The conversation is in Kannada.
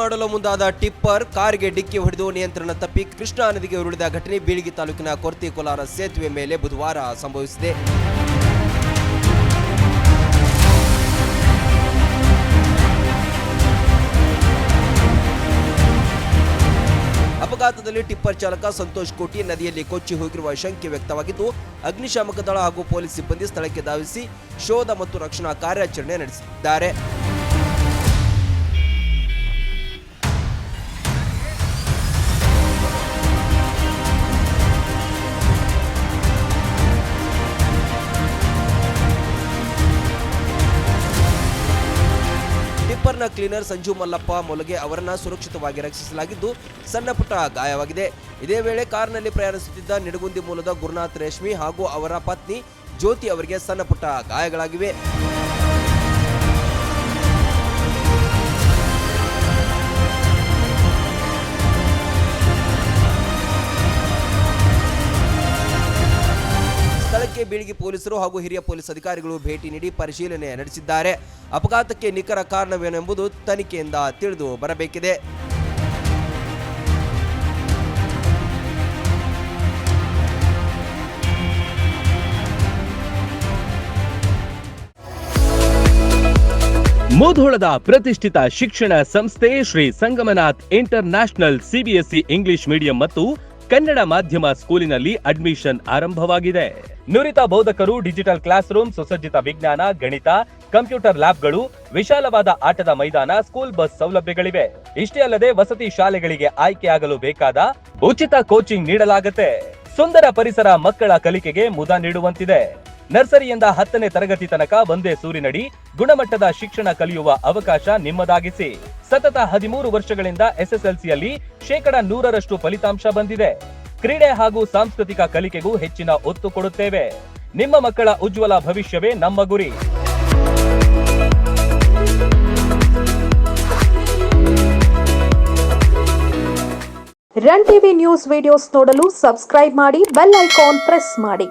ಮಾಡಲು ಮುಂದಾದ ಟಿಪ್ಪರ್ ಕಾರಿಗೆ ಡಿಕ್ಕಿ ಹೊಡೆದು ನಿಯಂತ್ರಣ ತಪ್ಪಿ ಕೃಷ್ಣಾ ನದಿಗೆ ಉರುಳಿದ ಘಟನೆ ಬೀಳಗಿ ತಾಲೂಕಿನ ಕೊರ್ತಿ ಕೋಲಾರ ಸೇತುವೆ ಮೇಲೆ ಬುಧವಾರ ಸಂಭವಿಸಿದೆ. ಅಪಘಾತದಲ್ಲಿ ಟಿಪ್ಪರ್ ಚಾಲಕ ಸಂತೋಷ್ ಕೋಟಿ ನದಿಯಲ್ಲಿ ಕೊಚ್ಚಿ ಹೋಗಿರುವ ಶಂಕೆ ವ್ಯಕ್ತವಾಗಿದ್ದು, ಅಗ್ನಿಶಾಮಕ ದಳ ಹಾಗೂ ಪೊಲೀಸ್ ಸಿಬ್ಬಂದಿ ಸ್ಥಳಕ್ಕೆ ಧಾವಿಸಿ ಶೋಧ ಮತ್ತು ರಕ್ಷಣಾ ಕಾರ್ಯಾಚರಣೆ ನಡೆಸಿದ್ದಾರೆ. ಟಿಪ್ಪರ್ನ ಕ್ಲೀನರ್ ಸಂಜು ಮಲ್ಲಪ್ಪ ಮೊಲಗೆ ಅವರನ್ನ ಸುರಕ್ಷಿತವಾಗಿ ರಕ್ಷಿಸಲಾಗಿದ್ದು, ಸಣ್ಣ ಪುಟ್ಟ ಗಾಯವಾಗಿದೆ. ಇದೇ ವೇಳೆ ಕಾರ್ನಲ್ಲಿ ಪ್ರಯಾಣಿಸುತ್ತಿದ್ದ ನಿಡಗುಂದಿ ಮೂಲದ ಗುರುನಾಥ್ ರೇಷ್ಮಿ ಹಾಗೂ ಅವರ ಪತ್ನಿ ಜ್ಯೋತಿ ಅವರಿಗೆ ಸಣ್ಣ ಪುಟ್ಟ ಗಾಯಗಳಾಗಿವೆ. ಸ್ಥಳಕ್ಕೆ ಬೀಳಗಿ ಪೊಲೀಸರು ಹಾಗೂ ಹಿರಿಯ ಪೊಲೀಸ್ ಅಧಿಕಾರಿಗಳು ಭೇಟಿ ನೀಡಿ ಪರಿಶೀಲನೆ ನಡೆಸಿದ್ದಾರೆ. ಅಪಘಾತಕ್ಕೆ ನಿಖರ ಕಾರಣವೇನೆಂಬುದು ತನಿಖೆಯಿಂದ ತಿಳಿದು ಬರಬೇಕಿದೆ. ಮುಧೋಳದ ಪ್ರತಿಷ್ಠಿತ ಶಿಕ್ಷಣ ಸಂಸ್ಥೆ Shri Sangamnath international CBSE English medium ಮತ್ತು ಕನ್ನಡ ಮಾಧ್ಯಮ ಸ್ಕೂಲಿನಲ್ಲಿ ಅಡ್ಮಿಷನ್ ಆರಂಭವಾಗಿದೆ. ನುರಿತ ಬೋಧಕರು, ಡಿಜಿಟಲ್ ಕ್ಲಾಸ್ ರೂಮ್, ಸುಸಜ್ಜಿತ ವಿಜ್ಞಾನ, ಗಣಿತ, ಕಂಪ್ಯೂಟರ್ ಲ್ಯಾಬ್ಗಳು, ವಿಶಾಲವಾದ ಆಟದ ಮೈದಾನ, ಸ್ಕೂಲ್ ಬಸ್ ಸೌಲಭ್ಯಗಳಿವೆ. ಇಷ್ಟೇ ಅಲ್ಲದೆ ವಸತಿ ಶಾಲೆಗಳಿಗೆ ಆಯ್ಕೆಯಾಗಲು ಬೇಕಾದ ಉಚಿತ ಕೋಚಿಂಗ್ ನೀಡಲಾಗುತ್ತೆ. ಸುಂದರ ಪರಿಸರ ಮಕ್ಕಳ ಕಲಿಕೆಗೆ ಮುದ ನೀಡುವಂತಿದೆ. ನರ್ಸರಿಯಿಂದ 10ನೇ ತರಗತಿ ತನಕ ಒಂದೇ ಸೂರಿನಡಿ ಗುಣಮಟ್ಟದ ಶಿಕ್ಷಣ ಕಲಿಯುವ ಅವಕಾಶ ನಿಮ್ಮದಾಗಿಸಿ. ಸತತ 13 ವರ್ಷಗಳಿಂದ ಎಸ್ಎಸ್ಎಲ್ಸಿಯಲ್ಲಿ 100% ಫಲಿತಾಂಶ ಬಂದಿದೆ. ಕ್ರೀಡೆ ಹಾಗೂ ಸಾಂಸ್ಕೃತಿಕ ಕಲಿಕೆಗೂ ಹೆಚ್ಚಿನ ಒತ್ತು ಕೊಡುತ್ತೇವೆ. ನಿಮ್ಮ ಮಕ್ಕಳ ಉಜ್ವಲ ಭವಿಷ್ಯವೇ ನಮ್ಮ ಗುರಿ. ರನ್ ಟಿವಿ ನ್ಯೂಸ್ ವಿಡಿಯೋಸ್ ನೋಡಲು ಸಬ್ಸ್ಕ್ರೈಬ್ ಮಾಡಿ, ಬೆಲ್ ಐಕಾನ್ ಪ್ರೆಸ್ ಮಾಡಿ.